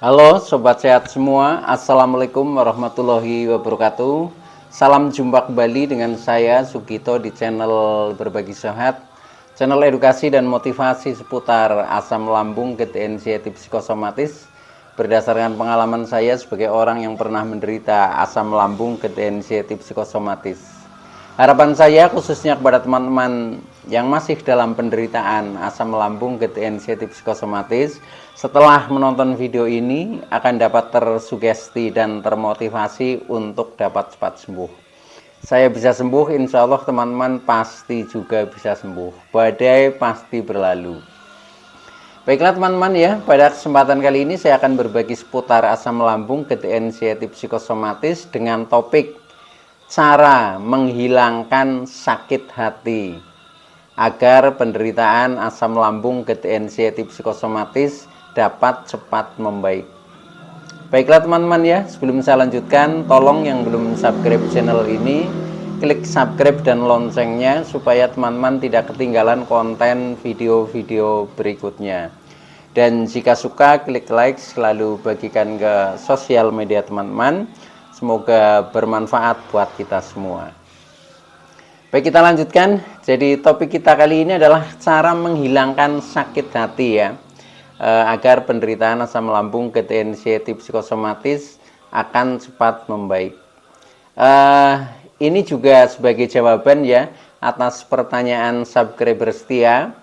Halo Sobat Sehat semua, Assalamualaikum warahmatullahi wabarakatuh. Salam jumpa kembali dengan saya Sugito di channel Berbagi Sehat, channel edukasi dan motivasi seputar asam lambung, GTNC, psikosomatis. Berdasarkan pengalaman saya sebagai orang yang pernah menderita asam lambung, GTNC, psikosomatis. Harapan saya khususnya kepada teman-teman yang masih dalam penderitaan asam lambung, GTNC, psikosomatis, setelah menonton video ini akan dapat tersugesti dan termotivasi untuk dapat cepat sembuh. Saya bisa sembuh, insya Allah teman-teman pasti juga bisa sembuh. Badai pasti berlalu. Baiklah teman-teman ya, pada kesempatan kali ini saya akan berbagi seputar asam lambung, GTNC, psikosomatis dengan topik cara menghilangkan sakit hati agar penderitaan asam lambung, GTNC, psikosomatis dapat cepat membaik. Baiklah teman-teman ya, sebelum saya lanjutkan, tolong yang belum subscribe channel ini, klik subscribe dan loncengnya supaya teman-teman tidak ketinggalan konten video-video berikutnya. Dan jika suka, klik like, selalu bagikan ke sosial media teman-teman. Semoga bermanfaat buat kita semua. Baik, kita lanjutkan. Jadi topik kita kali ini adalah cara menghilangkan sakit hati ya, agar penderitaan asam lambung, GTNC, psikosomatis akan cepat membaik. Ini juga sebagai jawaban ya atas pertanyaan subscriber setia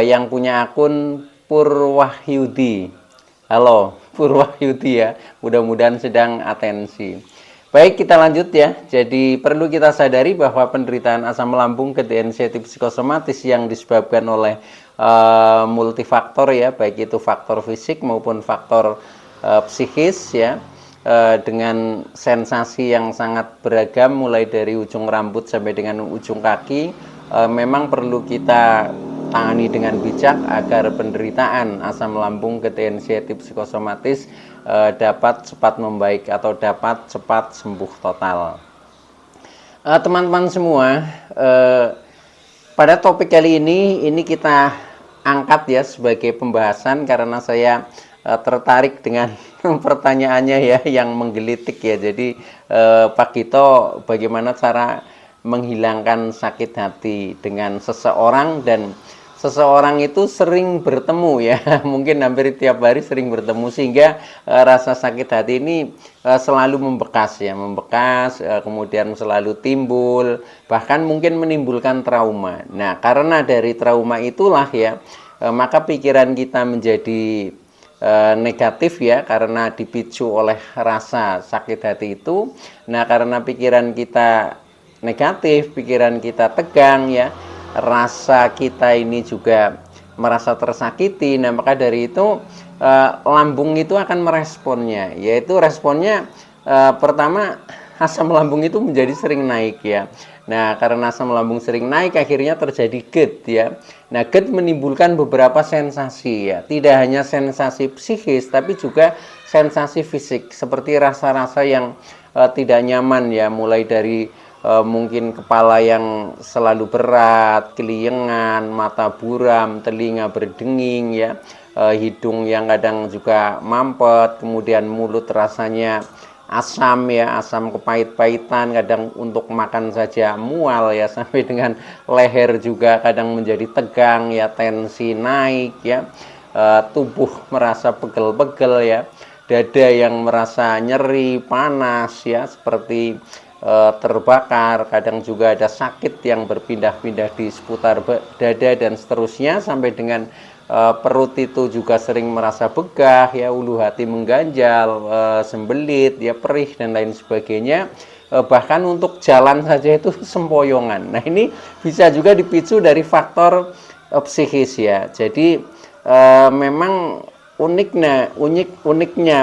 yang punya akun Purwahyudi. Halo Purwahyudi ya, mudah-mudahan sedang atensi. Baik, kita lanjut ya. Jadi perlu kita sadari bahwa penderitaan asam lambung, GTNC, psikosomatis yang disebabkan oleh multifaktor ya, baik itu faktor fisik maupun faktor psikis ya, dengan sensasi yang sangat beragam mulai dari ujung rambut sampai dengan ujung kaki, memang perlu kita tangani dengan bijak agar penderitaan asam lambung, GTNC, psikosomatis dapat cepat membaik atau dapat cepat sembuh total. Teman-teman semua, pada topik kali ini kita angkat ya sebagai pembahasan karena saya tertarik dengan pertanyaannya ya yang menggelitik ya. Jadi Pak Gito, bagaimana cara menghilangkan sakit hati dengan seseorang, dan seseorang itu sering bertemu ya, mungkin hampir tiap hari sering bertemu, sehingga rasa sakit hati ini selalu membekas ya, kemudian selalu timbul, bahkan mungkin menimbulkan trauma. Nah, karena dari trauma itulah ya, maka pikiran kita menjadi negatif ya, karena dipicu oleh rasa sakit hati itu. Nah, karena pikiran kita negatif, pikiran kita tegang ya, rasa kita ini juga merasa tersakiti. Nah, maka dari itu lambung itu akan meresponnya, yaitu responnya pertama, asam lambung itu menjadi sering naik ya. Nah, karena asam lambung sering naik akhirnya terjadi GERD ya. Nah, GERD menimbulkan beberapa sensasi ya, tidak hanya sensasi psikis tapi juga sensasi fisik seperti rasa-rasa yang tidak nyaman ya, mulai dari mungkin kepala yang selalu berat, keliengan, mata buram, telinga berdenging ya, hidung yang kadang juga mampet, kemudian mulut rasanya asam ya, asam kepahit-pahitan, kadang untuk makan saja mual ya, sampai dengan leher juga kadang menjadi tegang ya, tensi naik ya, tubuh merasa pegel-pegel ya, dada yang merasa nyeri, panas ya, seperti terbakar, kadang juga ada sakit yang berpindah-pindah di seputar dada dan seterusnya, sampai dengan perut itu juga sering merasa begah ya, ulu hati mengganjal, sembelit ya, perih dan lain sebagainya, bahkan untuk jalan saja itu sempoyongan. Nah, ini bisa juga dipicu dari faktor psikis ya. Jadi memang uniknya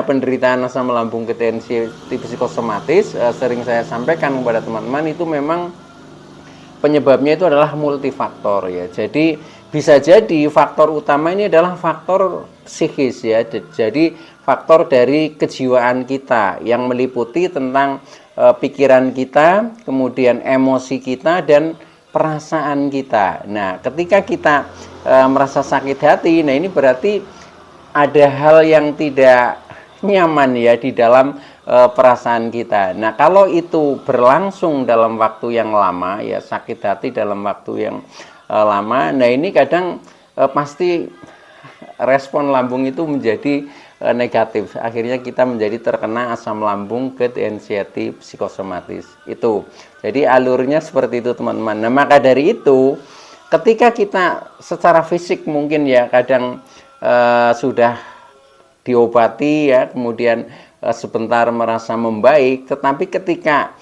penderitaan asam lambung, GTNC, psikosomatis, sering saya sampaikan kepada teman-teman, itu memang penyebabnya itu adalah multifaktor ya. Jadi bisa jadi faktor utama ini adalah faktor psikis ya. Jadi faktor dari kejiwaan kita yang meliputi tentang pikiran kita, kemudian emosi kita dan perasaan kita. Nah, ketika kita merasa sakit hati, nah ini berarti ada hal yang tidak nyaman ya di dalam perasaan kita. Nah, kalau itu berlangsung dalam waktu yang lama ya, sakit hati dalam waktu yang lama, nah ini kadang pasti respon lambung itu menjadi negatif. Akhirnya kita menjadi terkena asam lambung, GERD, anxiety, psikosomatis. Itu. Jadi alurnya seperti itu, teman-teman. Nah, maka dari itu ketika kita secara fisik mungkin ya kadang sudah diobati ya, kemudian sebentar merasa membaik, tetapi ketika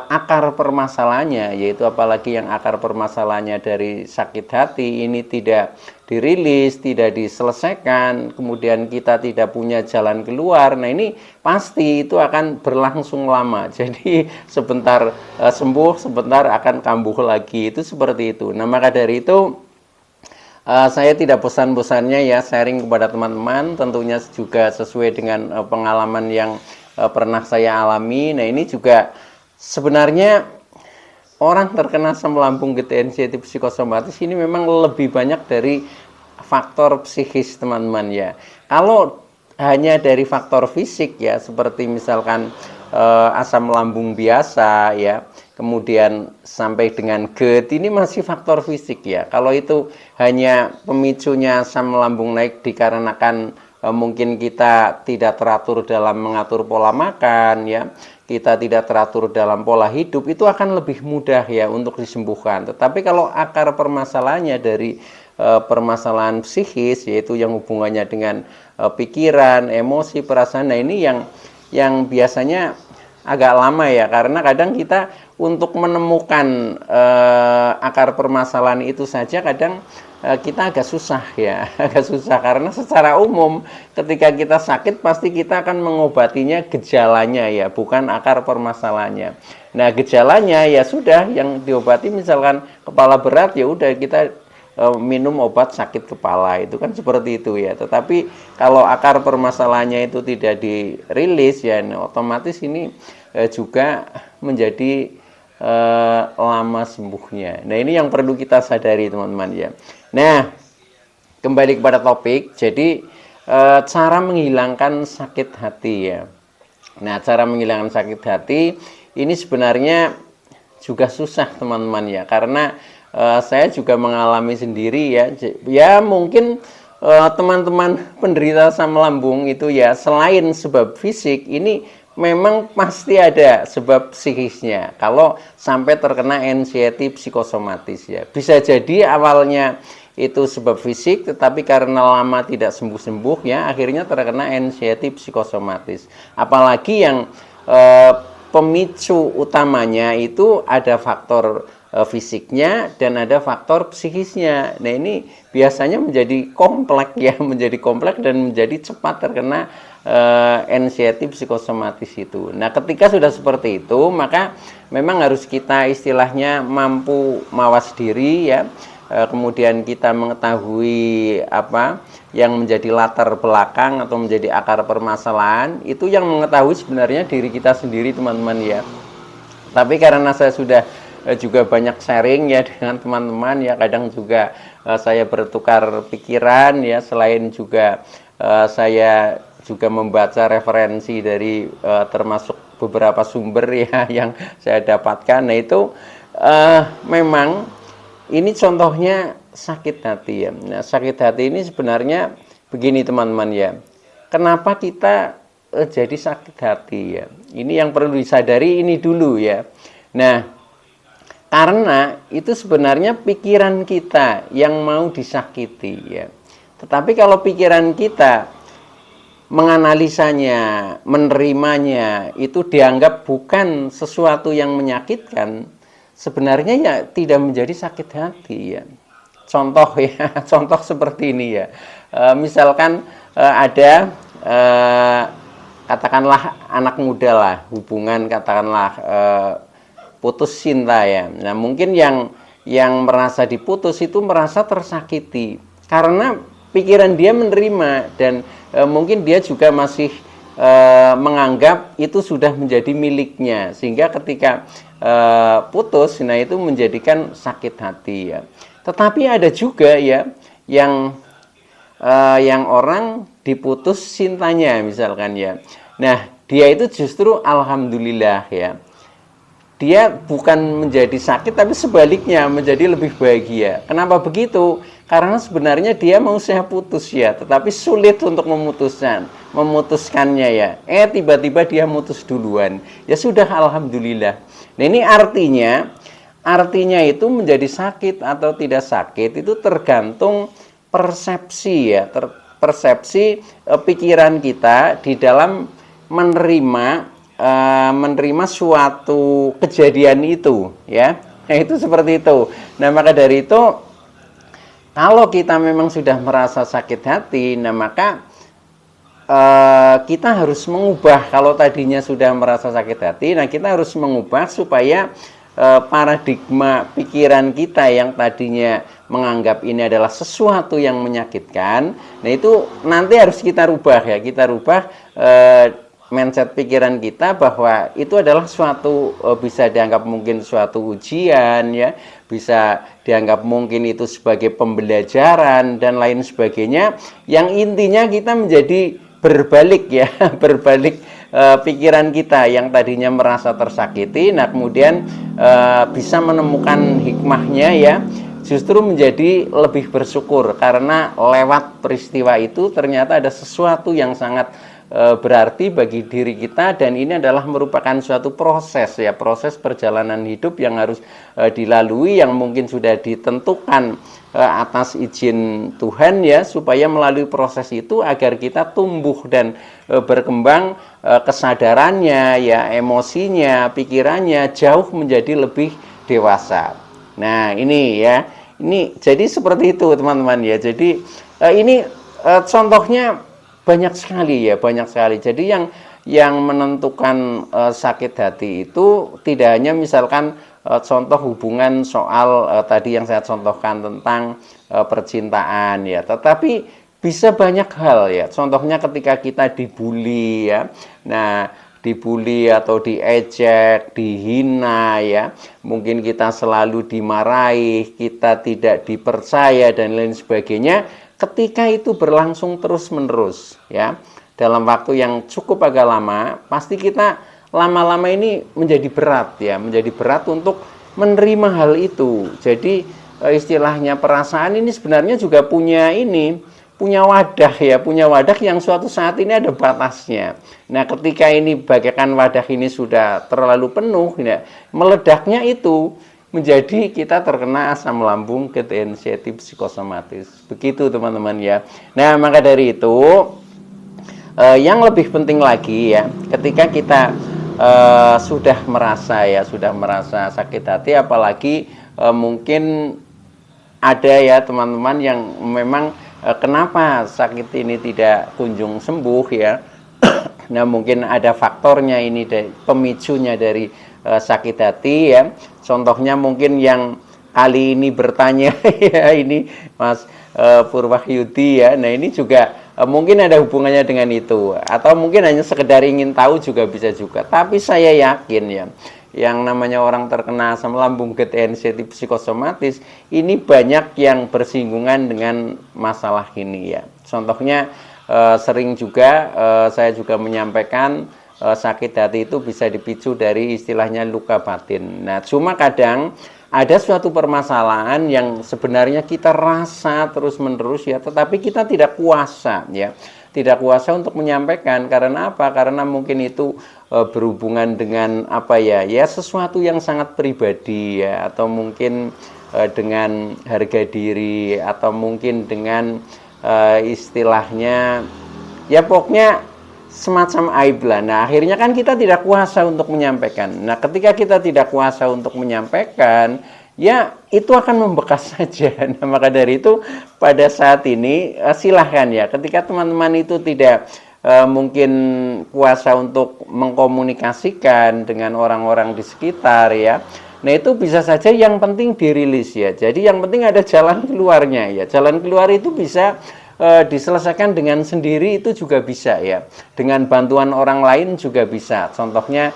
akar permasalahannya, yaitu apalagi yang akar permasalahannya dari sakit hati ini tidak dirilis, tidak diselesaikan, kemudian kita tidak punya jalan keluar, nah ini pasti itu akan berlangsung lama. Jadi sebentar sembuh, sebentar akan kambuh lagi, itu seperti itu. Nah, maka dari itu saya tidak bosan-bosannya ya sharing kepada teman-teman, tentunya juga sesuai dengan pengalaman yang pernah saya alami. Nah, ini juga sebenarnya orang terkena asam lambung, GERD, anxiety, psikosomatis ini memang lebih banyak dari faktor psikis, teman-teman ya. Kalau hanya dari faktor fisik ya, seperti misalkan asam lambung biasa ya, kemudian sampai dengan GERD, ini masih faktor fisik ya. Kalau itu hanya pemicunya asam lambung naik dikarenakan mungkin kita tidak teratur dalam mengatur pola makan ya, kita tidak teratur dalam pola hidup, itu akan lebih mudah ya untuk disembuhkan. Tetapi kalau akar permasalahannya dari permasalahan psikis, yaitu yang hubungannya dengan pikiran, emosi, perasaan, nah ini yang biasanya agak lama ya, karena kadang kita untuk menemukan akar permasalahan itu saja kadang kita agak susah ya, agak susah, karena secara umum ketika kita sakit pasti kita akan mengobatinya gejalanya ya, bukan akar permasalahannya. Nah, gejalanya ya sudah yang diobati, misalkan kepala berat ya udah kita minum obat sakit kepala, itu kan seperti itu ya. Tetapi kalau akar permasalahannya itu tidak dirilis ya, nah, otomatis ini juga menjadi lama sembuhnya. Nah, ini yang perlu kita sadari, teman-teman ya. Nah, kembali kepada topik. Jadi cara menghilangkan sakit hati ya. Nah, cara menghilangkan sakit hati ini sebenarnya juga susah, teman-teman ya, karena saya juga mengalami sendiri ya. Ya mungkin teman-teman penderita asam lambung itu ya, selain sebab fisik ini memang pasti ada sebab psikisnya. Kalau sampai terkena anxiety psikosomatis ya, bisa jadi awalnya itu sebab fisik, tetapi karena lama tidak sembuh-sembuh ya, akhirnya terkena anxiety psikosomatis. Apalagi yang pemicu utamanya itu ada faktor fisiknya dan ada faktor psikisnya. Nah, ini biasanya menjadi kompleks ya, menjadi kompleks dan menjadi cepat terkena anxiety psikosomatis itu. Nah, ketika sudah seperti itu, maka memang harus kita istilahnya mampu mawas diri ya. Kemudian kita mengetahui apa yang menjadi latar belakang atau menjadi akar permasalahan, itu yang mengetahui sebenarnya diri kita sendiri, teman-teman ya. Tapi karena saya sudah juga banyak sharing ya dengan teman-teman ya, kadang juga saya bertukar pikiran ya, selain juga saya juga membaca referensi dari termasuk beberapa sumber ya yang saya dapatkan. Nah, itu memang ini contohnya sakit hati ya. Nah, sakit hati ini sebenarnya begini, teman-teman ya. Kenapa kita jadi sakit hati ya? Ini yang perlu disadari ini dulu ya. Nah, karena itu sebenarnya pikiran kita yang mau disakiti ya. Tetapi kalau pikiran kita menganalisanya, menerimanya, itu dianggap bukan sesuatu yang menyakitkan, sebenarnya ya tidak menjadi sakit hati ya. Contoh ya, contoh seperti ini ya. Misalkan ada katakanlah anak muda lah, hubungan katakanlah putus cinta ya. Nah, mungkin yang merasa diputus itu merasa tersakiti karena pikiran dia menerima, dan mungkin dia juga masih menganggap itu sudah menjadi miliknya, sehingga ketika putus, nah itu menjadikan sakit hati ya. Tetapi ada juga ya yang orang diputus cintanya misalkan ya. Nah, dia itu justru alhamdulillah ya. Dia bukan menjadi sakit tapi sebaliknya menjadi lebih bahagia. Kenapa begitu? Karena sebenarnya dia mau saya putus ya, tetapi sulit untuk memutuskannya ya. Tiba-tiba dia mutus duluan. Ya sudah alhamdulillah. Nah, ini artinya itu menjadi sakit atau tidak sakit itu tergantung persepsi ya, persepsi pikiran kita di dalam menerima suatu kejadian itu ya. Nah, itu seperti itu. Nah, maka dari itu kalau kita memang sudah merasa sakit hati, nah maka kita harus mengubah. Kalau tadinya sudah merasa sakit hati, nah kita harus mengubah supaya paradigma pikiran kita yang tadinya menganggap ini adalah sesuatu yang menyakitkan, nah itu nanti harus kita rubah ya, kita rubah mindset pikiran kita bahwa itu adalah suatu bisa dianggap mungkin suatu ujian ya, bisa dianggap mungkin itu sebagai pembelajaran dan lain sebagainya, yang intinya kita menjadi berbalik ya, berbalik pikiran kita yang tadinya merasa tersakiti, nah kemudian bisa menemukan hikmahnya ya, justru menjadi lebih bersyukur karena lewat peristiwa itu ternyata ada sesuatu yang sangat berarti bagi diri kita, dan ini adalah merupakan suatu proses ya, proses perjalanan hidup yang harus dilalui, yang mungkin sudah ditentukan atas izin Tuhan ya, supaya melalui proses itu agar kita tumbuh dan berkembang kesadarannya ya, emosinya, pikirannya jauh menjadi lebih dewasa. Nah, ini ya, ini jadi seperti itu teman-teman ya. Jadi ini contohnya banyak sekali ya, banyak sekali. Jadi yang menentukan sakit hati itu tidak hanya misalkan contoh hubungan soal tadi yang saya contohkan tentang percintaan ya, tetapi bisa banyak hal ya. Contohnya ketika kita dibully ya. Nah, dibully atau diejek, dihina ya, mungkin kita selalu dimarahi, kita tidak dipercaya dan lain sebagainya. Ketika itu berlangsung terus-menerus ya, dalam waktu yang cukup agak lama, pasti kita lama-lama ini menjadi berat ya, menjadi berat untuk menerima hal itu. Jadi istilahnya perasaan ini sebenarnya juga punya wadah ya, punya wadah yang suatu saat ini ada batasnya. Nah, ketika ini bagaikan wadah ini sudah terlalu penuh ya, meledaknya itu menjadi kita terkena asam lambung, gejala anxiety psikosomatis. Begitu teman-teman ya. Nah, maka dari itu yang lebih penting lagi ya, ketika kita sudah merasa sakit hati, apalagi mungkin ada ya teman-teman yang memang kenapa sakit ini tidak kunjung sembuh ya. Nah, mungkin ada faktornya ini, pemicunya dari sakit hati ya. Contohnya mungkin yang kali ini bertanya ya, ini Mas Purwahyudi ya. Nah, ini juga mungkin ada hubungannya dengan itu, atau mungkin hanya sekedar ingin tahu juga bisa juga. Tapi saya yakin ya, yang namanya orang terkena asam lambung, gejala anxiety psikosomatis ini banyak yang bersinggungan dengan masalah ini ya. Contohnya sering juga saya juga menyampaikan sakit hati itu bisa dipicu dari istilahnya luka batin. Nah, cuma kadang ada suatu permasalahan yang sebenarnya kita rasa terus-menerus ya, tetapi kita tidak kuasa ya. Tidak kuasa untuk menyampaikan. Karena apa? Karena mungkin itu berhubungan dengan apa ya? Ya sesuatu yang sangat pribadi ya, atau mungkin dengan harga diri, atau mungkin dengan istilahnya ya pokoknya semacam aib lah. Nah, akhirnya kan kita tidak kuasa untuk menyampaikan. Nah, ketika kita tidak kuasa untuk menyampaikan, ya itu akan membekas saja. Nah, maka dari itu pada saat ini silahkan ya, ketika teman-teman itu tidak mungkin kuasa untuk mengkomunikasikan dengan orang-orang di sekitar ya, nah itu bisa saja yang penting dirilis ya. Jadi yang penting ada jalan keluarnya ya. Jalan keluar itu bisa diselesaikan dengan sendiri, itu juga bisa ya, dengan bantuan orang lain juga bisa. Contohnya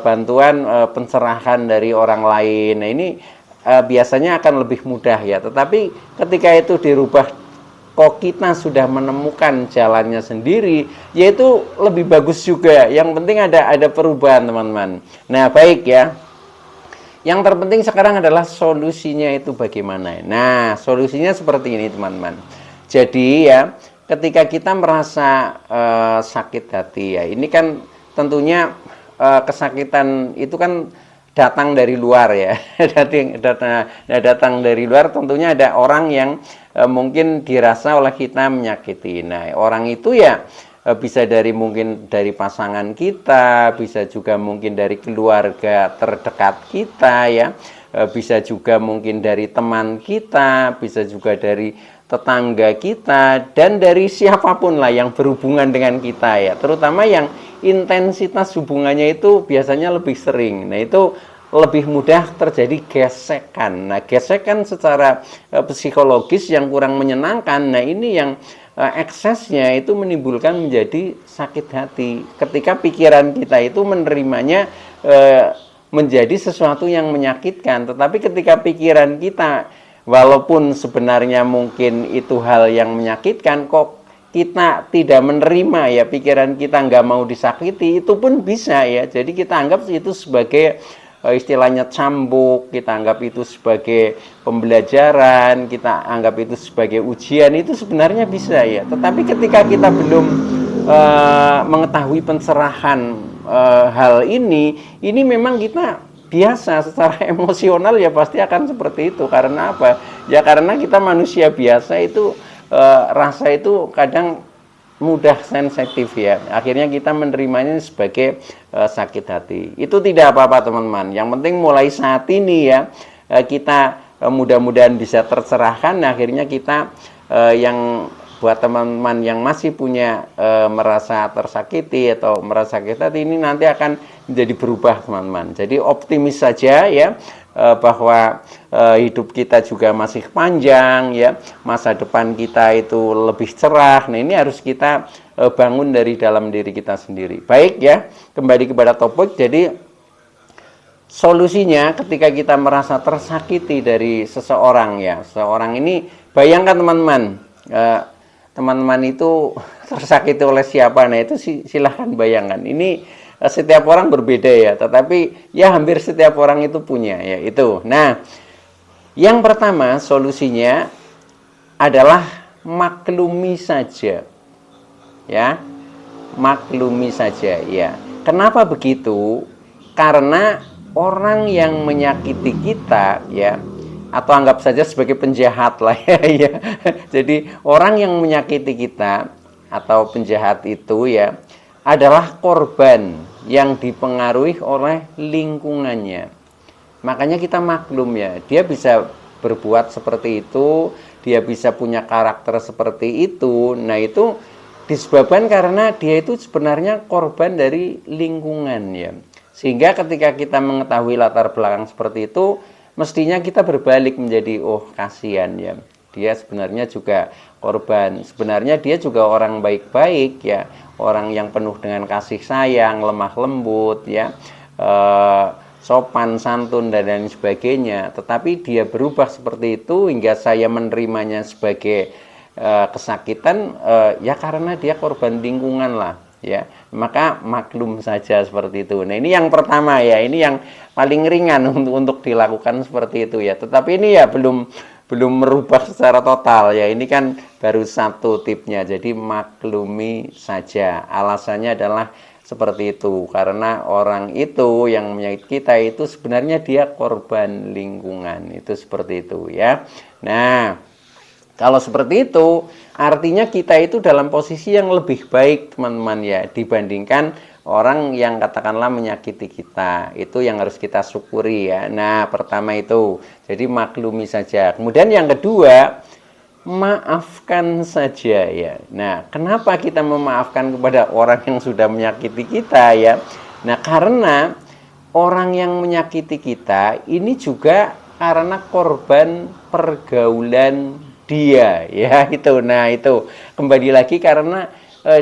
bantuan pencerahan dari orang lain. Nah, ini biasanya akan lebih mudah ya. Tetapi ketika itu dirubah kok kita sudah menemukan jalannya sendiri, yaitu lebih bagus juga. Yang penting ada perubahan, teman-teman. Nah, baik ya. Yang terpenting sekarang adalah solusinya itu bagaimana. Nah, solusinya seperti ini, teman-teman. Jadi ya, ketika kita merasa sakit hati ya, ini kan tentunya kesakitan itu kan datang dari luar ya. datang dari luar, tentunya ada orang yang mungkin dirasa oleh kita menyakiti. Nah, orang itu ya bisa dari mungkin dari pasangan kita, bisa juga mungkin dari keluarga terdekat kita ya, bisa juga mungkin dari teman kita, bisa juga dari tetangga kita, dan dari siapapun lah yang berhubungan dengan kita ya, terutama yang intensitas hubungannya itu biasanya lebih sering. Nah, itu lebih mudah terjadi gesekan. Nah, gesekan secara psikologis yang kurang menyenangkan. Nah, ini yang eksesnya itu menimbulkan menjadi sakit hati. Ketika pikiran kita itu menerimanya menjadi sesuatu yang menyakitkan. Tetapi ketika pikiran kita, walaupun sebenarnya mungkin itu hal yang menyakitkan, kok kita tidak menerima ya, pikiran kita nggak mau disakiti, itu pun bisa ya. Jadi kita anggap itu sebagai istilahnya cambuk, kita anggap itu sebagai pembelajaran, kita anggap itu sebagai ujian, itu sebenarnya bisa ya. Tetapi ketika kita belum mengetahui pencerahan hal ini memang kita biasa secara emosional ya pasti akan seperti itu. Karena apa? Ya karena kita manusia biasa itu rasa itu kadang mudah sensitif ya. Akhirnya kita menerimanya sebagai sakit hati. Itu tidak apa-apa, teman-teman. Yang penting mulai saat ini ya kita mudah-mudahan bisa tercerahkan. Nah, akhirnya kita yang buat teman-teman yang masih punya merasa tersakiti atau merasa sakit hati, ini nanti akan menjadi berubah, teman-teman. Jadi optimis saja ya, bahwa hidup kita juga masih panjang ya, masa depan kita itu lebih cerah. Nah, ini harus kita bangun dari dalam diri kita sendiri. Baik ya, kembali kepada topik. Jadi solusinya ketika kita merasa tersakiti dari seseorang ya, seseorang ini, bayangkan teman-teman, teman-teman itu tersakiti oleh siapa. Nah, itu silahkan bayangkan. Ini setiap orang berbeda ya, tetapi ya hampir setiap orang itu punya ya itu. Nah, yang pertama solusinya adalah maklumi saja ya, maklumi saja ya. Kenapa begitu? Karena orang yang menyakiti kita ya, atau anggap saja sebagai penjahat lah ya. Jadi orang yang menyakiti kita atau penjahat itu ya adalah korban yang dipengaruhi oleh lingkungannya. Makanya kita maklum ya, dia bisa berbuat seperti itu, dia bisa punya karakter seperti itu. Nah, itu disebabkan karena dia itu sebenarnya korban dari lingkungan ya. Sehingga ketika kita mengetahui latar belakang seperti itu, mestinya kita berbalik menjadi, oh kasihan ya, dia sebenarnya juga korban. Sebenarnya dia juga orang baik-baik ya, orang yang penuh dengan kasih sayang, lemah lembut ya, sopan santun dan lain sebagainya. Tetapi dia berubah seperti itu hingga saya menerimanya sebagai kesakitan ya karena dia korban lingkungan lah ya. Maka maklum saja seperti itu. Nah, ini yang pertama ya, ini yang paling ringan untuk dilakukan seperti itu ya. Tetapi ini ya belum merubah secara total ya. Ini kan baru satu tipnya. Jadi maklumi saja. Alasannya adalah seperti itu. Karena orang itu yang menyakiti kita itu sebenarnya dia korban lingkungan. Itu seperti itu ya. Nah, kalau seperti itu artinya kita itu dalam posisi yang lebih baik, teman-teman ya, dibandingkan orang yang katakanlah menyakiti kita. Itu yang harus kita syukuri ya. Nah, pertama itu, jadi maklumi saja. Kemudian yang kedua, maafkan saja ya. Nah, kenapa kita memaafkan kepada orang yang sudah menyakiti kita ya? Nah, karena orang yang menyakiti kita ini juga karena korban pergaulan dia ya itu. Nah, itu kembali lagi karena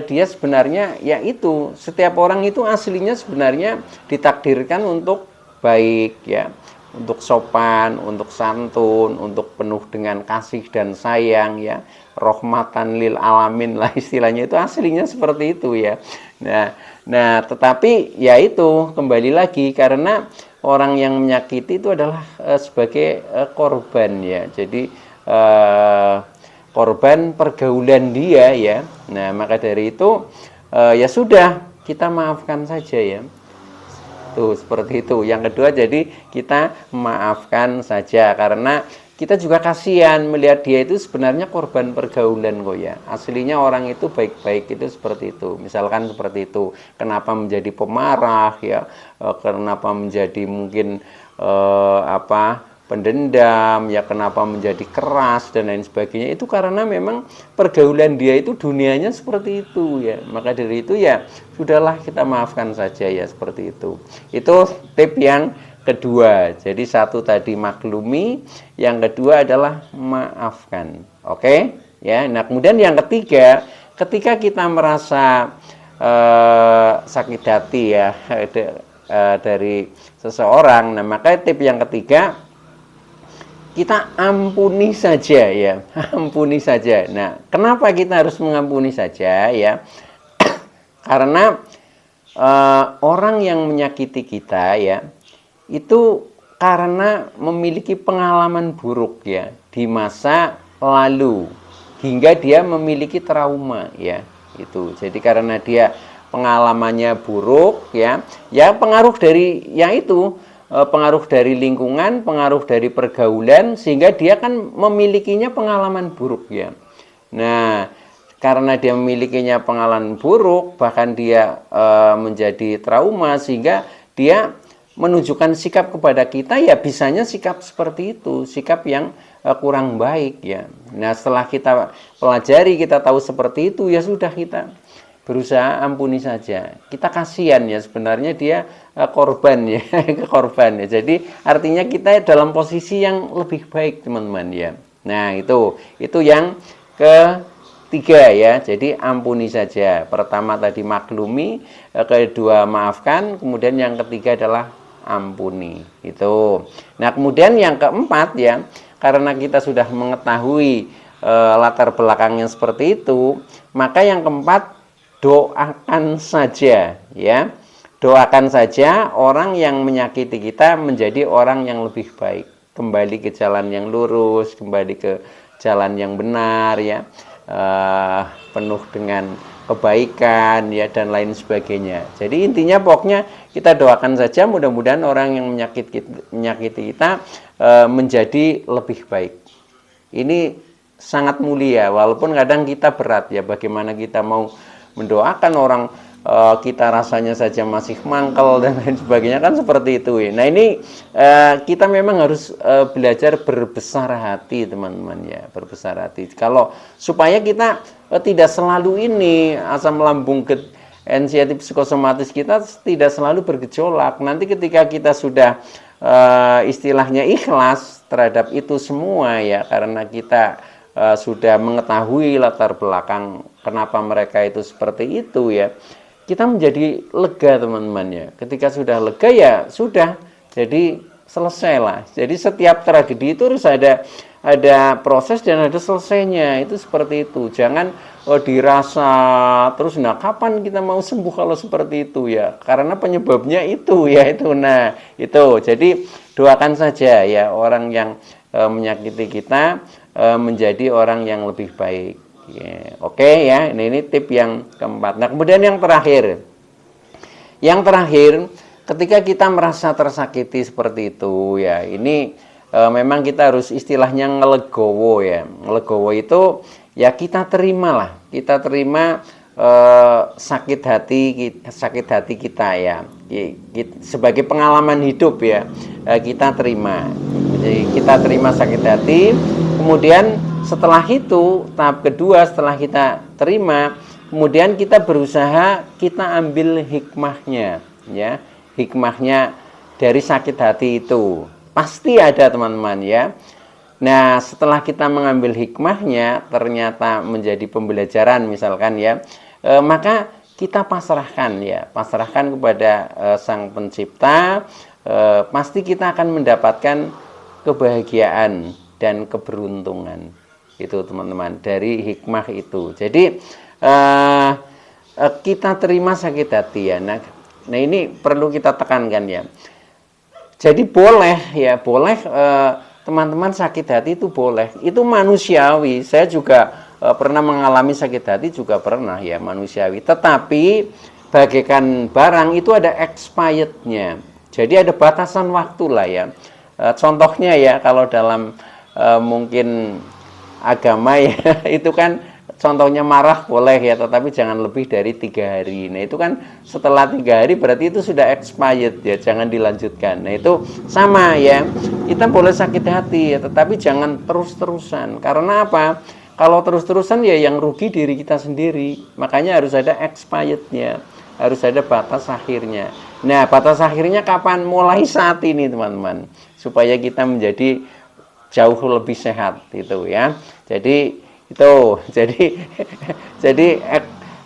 dia sebenarnya ya itu, setiap orang itu aslinya sebenarnya ditakdirkan untuk baik ya, untuk sopan, untuk santun, untuk penuh dengan kasih dan sayang ya, rahmatan lil alamin lah istilahnya, itu aslinya seperti itu ya. Nah, tetapi ya itu kembali lagi karena orang yang menyakiti itu adalah sebagai korban ya. Jadi korban pergaulan dia ya. Nah, maka dari itu ya sudah, kita maafkan saja ya. Tuh, seperti itu. Yang kedua, jadi kita maafkan saja karena kita juga kasihan melihat dia itu sebenarnya korban pergaulan kok ya. Aslinya orang itu baik-baik itu seperti itu. Misalkan seperti itu. Kenapa menjadi pemarah ya? Kenapa menjadi mungkin pendendam ya, kenapa menjadi keras dan lain sebagainya, itu karena memang pergaulan dia itu dunianya seperti itu ya. Maka dari itu ya sudahlah, kita maafkan saja ya, seperti itu. Itu tip yang kedua. Jadi satu tadi maklumi, yang kedua adalah maafkan. Oke ya. Nah, kemudian yang ketiga, ketika kita merasa sakit hati ya dari seseorang, nah maka tip yang ketiga, kita ampuni saja ya, ampuni saja. Nah, kenapa kita harus mengampuni saja ya? Karena orang yang menyakiti kita ya, itu karena memiliki pengalaman buruk ya di masa lalu, hingga dia memiliki trauma ya. Itu. Jadi karena dia pengalamannya buruk ya, ya pengaruh dari yang itu, pengaruh dari lingkungan, pengaruh dari pergaulan, sehingga dia kan memilikinya pengalaman buruk ya. Nah, karena dia memilikinya pengalaman buruk, bahkan dia menjadi trauma, sehingga dia menunjukkan sikap kepada kita ya bisanya sikap seperti itu, sikap yang kurang baik ya. Nah, setelah kita pelajari, kita tahu seperti itu, ya sudah, kita berusaha ampuni saja. Kita kasihan ya, sebenarnya dia korban ya, korban ya. Jadi artinya kita dalam posisi yang lebih baik, teman-teman ya. Nah, itu yang ketiga ya. Jadi ampuni saja. Pertama tadi maklumi, kedua maafkan, kemudian yang ketiga adalah ampuni. Itu. Nah, kemudian yang keempat ya, karena kita sudah mengetahui latar belakangnya seperti itu, maka yang keempat, doakan saja ya. Doakan saja orang yang menyakiti kita menjadi orang yang lebih baik, kembali ke jalan yang lurus, kembali ke jalan yang benar ya, penuh dengan kebaikan ya, dan lain sebagainya. Jadi intinya pokoknya kita doakan saja, mudah-mudahan orang yang menyakiti kita menjadi lebih baik. Ini sangat mulia, walaupun kadang kita berat ya, bagaimana kita mau mendoakan orang kita rasanya saja masih mangkel dan lain sebagainya, kan seperti itu ya. Nah, ini kita memang harus belajar berbesar hati, teman-teman ya, berbesar hati. Kalau supaya kita tidak selalu ini asam lambung anxiety psikosomatis kita tidak selalu bergejolak. Nanti ketika kita sudah istilahnya ikhlas terhadap itu semua ya, karena kita sudah mengetahui latar belakang kenapa mereka itu seperti itu ya, kita menjadi lega, teman-teman ya. Ketika sudah lega ya sudah, jadi selesailah. Jadi setiap tragedi itu harus ada proses dan ada selesainya, itu seperti itu. Jangan dirasa terus, nah kapan kita mau sembuh kalau seperti itu ya, karena penyebabnya itu ya itu. Nah, itu jadi doakan saja ya orang yang menyakiti kita menjadi orang yang lebih baik ya. Oke ya, ini tip yang keempat. Nah, kemudian yang terakhir, ketika kita merasa tersakiti seperti itu ya, ini memang kita harus istilahnya ngelegowo ya. Ngelegowo itu ya kita terima sakit hati kita ya, sebagai pengalaman hidup ya, kita terima. Jadi kita terima sakit hati. Kemudian setelah itu, tahap kedua, setelah kita terima, kemudian kita berusaha, kita ambil hikmahnya ya, hikmahnya dari sakit hati itu pasti ada, teman-teman ya. Nah, setelah kita mengambil hikmahnya, ternyata menjadi pembelajaran misalkan ya, maka kita pasrahkan kepada Sang Pencipta, pasti kita akan mendapatkan kebahagiaan dan keberuntungan. Itu teman-teman, dari hikmah itu. Jadi kita terima sakit hati ya. Nah ini perlu kita tekankan ya. Jadi boleh ya, boleh teman-teman sakit hati itu boleh. Itu manusiawi. Saya juga pernah mengalami sakit hati, juga pernah ya, manusiawi. Tetapi bagaikan barang itu ada expirednya. Jadi ada batasan waktu lah ya. Contohnya ya, kalau dalam mungkin agama ya itu kan contohnya marah boleh ya, tetapi jangan lebih dari 3 hari. Nah itu kan setelah 3 hari berarti itu sudah expired ya, jangan dilanjutkan. Nah itu sama ya, kita boleh sakit hati ya, tetapi jangan terus-terusan. Karena apa? Kalau terus-terusan ya yang rugi diri kita sendiri. Makanya harus ada expirednya, harus ada batas akhirnya. Nah batas akhirnya kapan? Mulai saat ini teman-teman, supaya kita menjadi jauh lebih sehat itu ya. Jadi itu jadi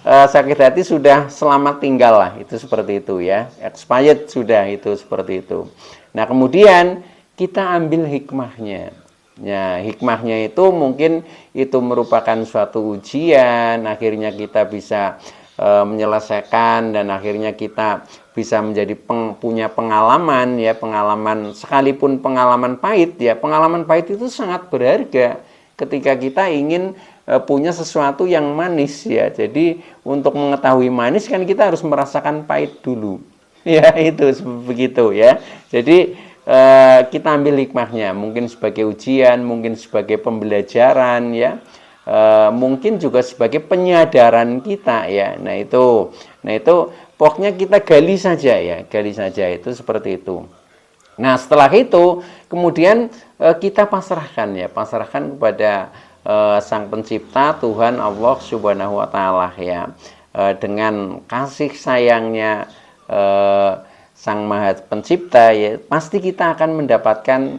sakit hati sudah selamat tinggal lah, itu seperti itu ya, expired sudah, itu seperti itu. Nah kemudian kita ambil hikmahnya. Nah hikmahnya itu mungkin itu merupakan suatu ujian, akhirnya kita bisa menyelesaikan, dan akhirnya kita bisa menjadi punya pengalaman ya, pengalaman, sekalipun pengalaman pahit ya, pengalaman pahit itu sangat berharga ketika kita ingin punya sesuatu yang manis ya. Jadi untuk mengetahui manis kan kita harus merasakan pahit dulu ya, itu begitu ya. Jadi kita ambil hikmahnya, mungkin sebagai ujian, mungkin sebagai pembelajaran ya, mungkin juga sebagai penyadaran kita ya. Nah itu pokoknya kita gali saja ya, gali saja, itu seperti itu. Nah setelah itu kemudian kita pasrahkan ya, pasrahkan kepada Sang Pencipta, Tuhan Allah Subhanahu wa Ta'ala ya, dengan kasih sayangnya Sang Maha Pencipta ya, pasti kita akan mendapatkan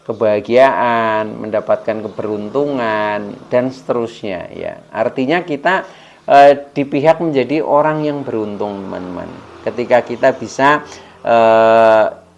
kebahagiaan, mendapatkan keberuntungan, dan seterusnya ya. Artinya kita di pihak menjadi orang yang beruntung teman-teman, ketika kita bisa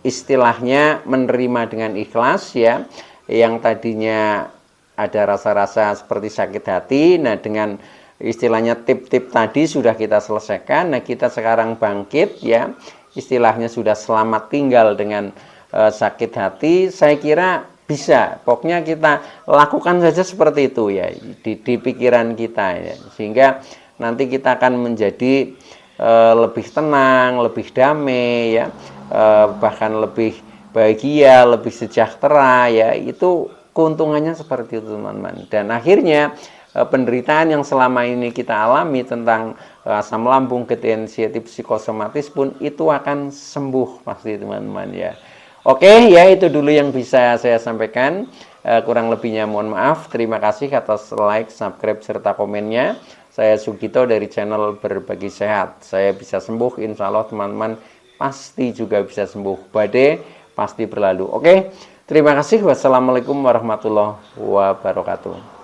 istilahnya menerima dengan ikhlas ya, yang tadinya ada rasa-rasa seperti sakit hati. Nah dengan istilahnya tip-tip tadi sudah kita selesaikan. Nah kita sekarang bangkit ya, istilahnya sudah selamat tinggal dengan sakit hati. Saya kira bisa, pokoknya kita lakukan saja seperti itu ya, di pikiran kita ya, sehingga nanti kita akan menjadi lebih tenang, lebih damai ya, bahkan lebih bahagia, lebih sejahtera ya. Itu keuntungannya seperti itu teman-teman. Dan akhirnya penderitaan yang selama ini kita alami tentang asam lambung, gejala anxiety psikosomatis pun itu akan sembuh pasti teman-teman ya. Oke ya, itu dulu yang bisa saya sampaikan. Kurang lebihnya mohon maaf. Terima kasih atas like, subscribe, serta komennya. Saya Sugito dari channel Berbagi Sehat. Saya bisa sembuh, insya Allah teman-teman pasti juga bisa sembuh. Badai pasti berlalu. Oke, terima kasih. Wassalamualaikum warahmatullahi wabarakatuh.